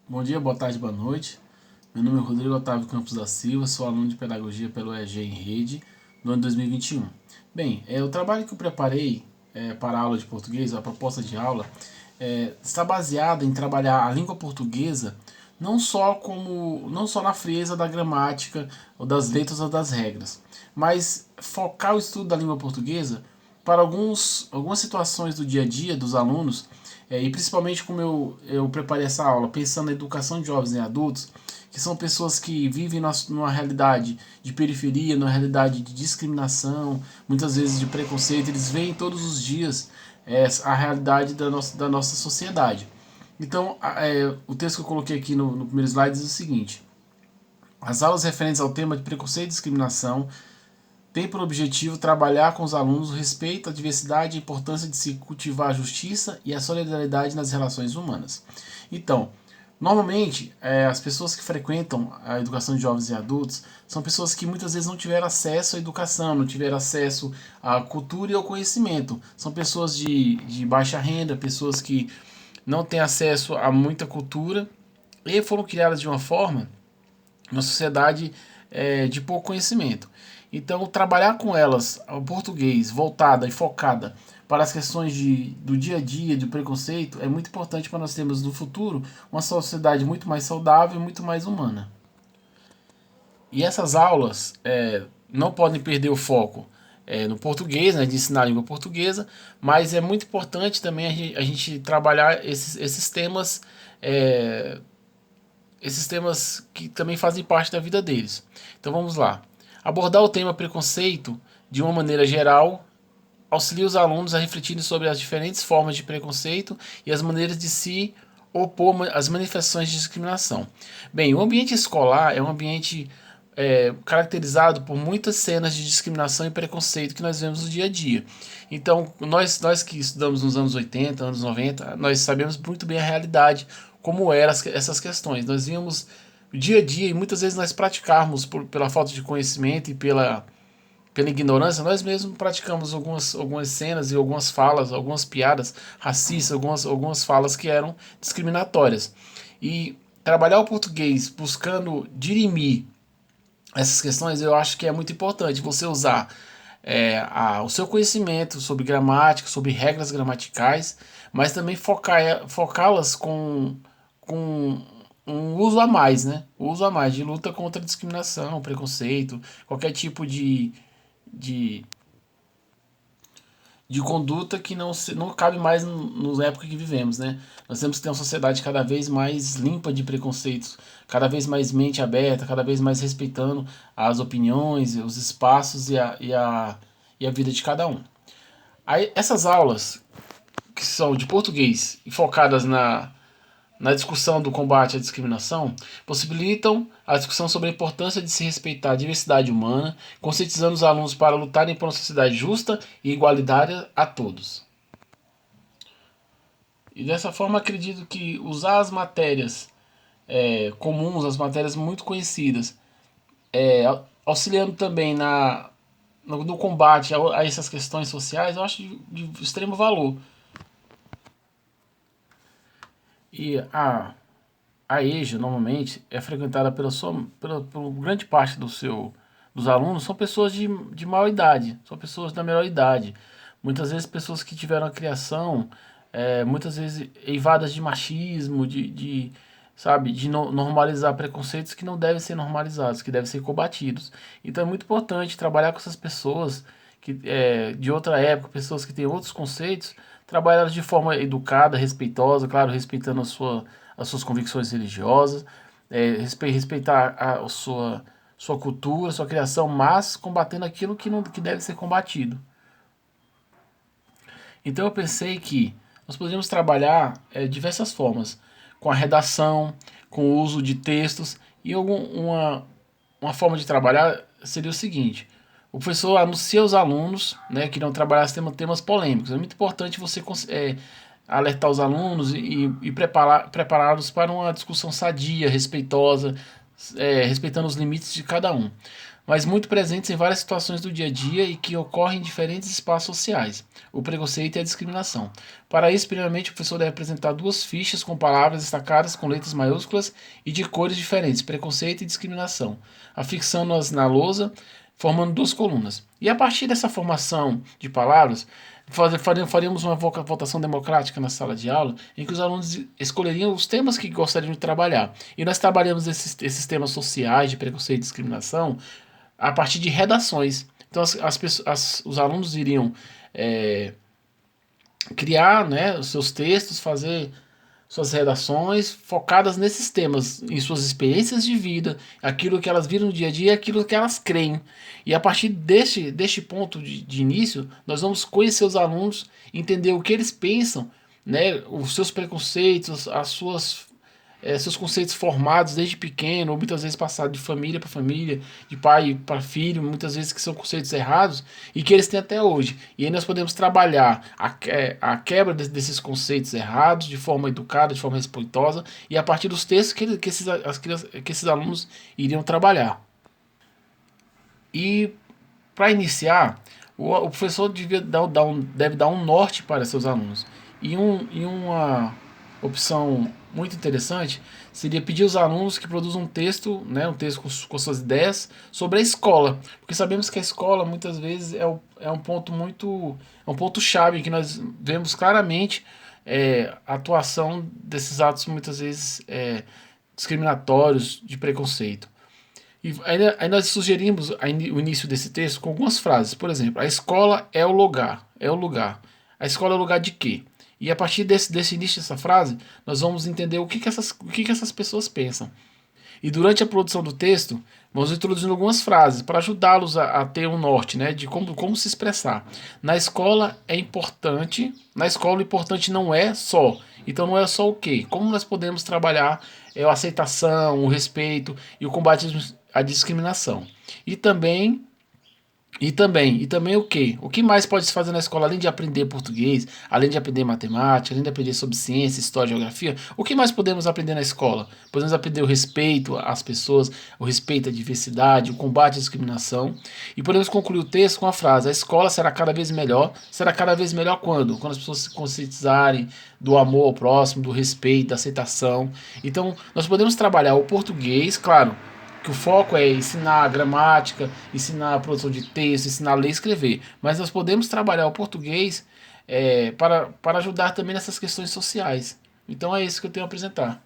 Bom dia, boa tarde, boa noite. Meu nome é Rodrigo Otávio Campos da Silva, sou aluno de Pedagogia pelo EG em Rede, no ano 2021. Bem, o trabalho que eu preparei para a aula de português, a proposta de aula, está baseada em trabalhar a língua portuguesa não só na frieza da gramática, ou das letras ou das regras, mas focar o estudo da língua portuguesa para algumas situações do dia a dia dos alunos, e principalmente como eu preparei essa aula, pensando na educação de jovens e adultos, que são pessoas que vivem numa realidade de periferia, numa realidade de discriminação, muitas vezes de preconceito, eles veem todos os dias a realidade da nossa sociedade. Então, o texto que eu coloquei aqui no primeiro slide diz o seguinte: as aulas referentes ao tema de preconceito e discriminação tem por objetivo trabalhar com os alunos o respeito à diversidade e a importância de se cultivar a justiça e a solidariedade nas relações humanas. Então, normalmente, as pessoas que frequentam a educação de jovens e adultos são pessoas que muitas vezes não tiveram acesso à educação, não tiveram acesso à cultura e ao conhecimento. São pessoas de baixa renda, pessoas que não têm acesso a muita cultura e foram criadas de uma sociedade de pouco conhecimento. Então, trabalhar com elas o português voltada e focada para as questões do dia a dia, do preconceito, é muito importante para nós termos no futuro uma sociedade muito mais saudável e muito mais humana. E essas aulas não podem perder o foco no português, né, de ensinar a língua portuguesa, mas é muito importante também a gente trabalhar esses temas que também fazem parte da vida deles. Então vamos lá. Abordar o tema preconceito de uma maneira geral auxilia os alunos a refletirem sobre as diferentes formas de preconceito e as maneiras de se opor às manifestações de discriminação. Bem, o ambiente escolar é um ambiente caracterizado por muitas cenas de discriminação e preconceito que nós vemos no dia a dia. Então, nós que estudamos nos anos 80, anos 90, nós sabemos muito bem a realidade, como eram essas questões. Nós víamos o dia a dia e muitas vezes nós praticávamos pela falta de conhecimento e pela ignorância, nós mesmos praticamos algumas cenas e algumas falas, algumas piadas racistas, algumas falas que eram discriminatórias. E trabalhar o português buscando dirimir essas questões, eu acho que é muito importante você usar o seu conhecimento sobre gramática, sobre regras gramaticais, mas também focá-las com um uso a mais, né? O uso a mais de luta contra a discriminação, preconceito, qualquer tipo de, de conduta que não cabe mais na época que vivemos, né? Nós temos que ter uma sociedade cada vez mais limpa de preconceitos, cada vez mais mente aberta, cada vez mais respeitando as opiniões, os espaços e a vida de cada um. Aí, essas aulas que são de português e focadas na discussão do combate à discriminação, possibilitam a discussão sobre a importância de se respeitar a diversidade humana, conscientizando os alunos para lutarem por uma sociedade justa e igualitária a todos. E dessa forma, acredito que usar as matérias comuns, as matérias muito conhecidas, auxiliando também no combate a essas questões sociais, eu acho de extremo valor. E a EJA normalmente é frequentada por grande parte dos alunos, são pessoas de maior idade, são pessoas da melhor idade. Muitas vezes pessoas que tiveram a criação, muitas vezes eivadas de machismo, sabe, de normalizar preconceitos que não devem ser normalizados, que devem ser combatidos. Então é muito importante trabalhar com essas pessoas de outra época, pessoas que têm outros conceitos, trabalhar de forma educada, respeitosa, claro, respeitando as suas convicções religiosas, respeitar sua cultura, sua criação, mas combatendo aquilo que deve ser combatido. Então eu pensei que nós poderíamos trabalhar diversas formas, com a redação, com o uso de textos, e uma forma de trabalhar seria o seguinte: o professor anuncia aos alunos, né, que irão trabalhar temas polêmicos. É muito importante você alertar os alunos e prepará-los para uma discussão sadia, respeitosa, respeitando os limites de cada um. mas muito presentes em várias situações do dia a dia e que ocorrem em diferentes espaços sociais: o preconceito e a discriminação. Para isso, primeiramente, o professor deve apresentar duas fichas com palavras destacadas com letras maiúsculas e de cores diferentes: preconceito e discriminação, afixando-as na lousa, formando duas colunas. E a partir dessa formação de palavras, faríamos uma votação democrática na sala de aula, em que os alunos escolheriam os temas que gostariam de trabalhar. E nós trabalhamos esses temas sociais de preconceito e discriminação a partir de redações. Então os alunos iriam é, criar, né, os seus textos, fazer suas redações focadas nesses temas, em suas experiências de vida, aquilo que elas viram no dia a dia, aquilo que elas creem. E a partir deste ponto de início, nós vamos conhecer os alunos, entender o que eles pensam, né, os seus preconceitos, seus conceitos formados desde pequeno, ou muitas vezes passados de família para família, de pai para filho, muitas vezes que são conceitos errados e que eles têm até hoje. E aí nós podemos trabalhar a quebra desses conceitos errados de forma educada, de forma respeitosa, e a partir dos textos que esses alunos iriam trabalhar. E para iniciar, o professor deve dar um norte para seus alunos. E uma opção muito interessante seria pedir aos alunos que produzam um texto, né, um texto com suas ideias sobre a escola, porque sabemos que a escola muitas vezes é um ponto é um ponto chave que nós vemos claramente a atuação desses atos muitas vezes discriminatórios de preconceito. E aí nós sugerimos o início desse texto com algumas frases. Por exemplo, a escola é o lugar. É o lugar. A escola é o lugar de quê? E a partir desse início dessa frase, nós vamos entender o que essas pessoas pensam. E durante a produção do texto, vamos introduzindo algumas frases para ajudá-los a ter um norte, né, de como se expressar. Na escola é importante, na escola o importante não é só. Então não é só o quê? Como nós podemos trabalhar a aceitação, o respeito e o combate à discriminação. E também o quê? O que mais pode se fazer na escola, além de aprender português, além de aprender matemática, além de aprender sobre ciência, história, geografia? O que mais podemos aprender na escola? Podemos aprender o respeito às pessoas, o respeito à diversidade, o combate à discriminação. E podemos concluir o texto com a frase: a escola será cada vez melhor. Será cada vez melhor quando? Quando as pessoas se conscientizarem do amor ao próximo, do respeito, da aceitação. Então, nós podemos trabalhar o português, claro, que o foco é ensinar a gramática, ensinar a produção de texto, ensinar a ler e escrever. Mas nós podemos trabalhar o português para ajudar também nessas questões sociais. Então é isso que eu tenho a apresentar.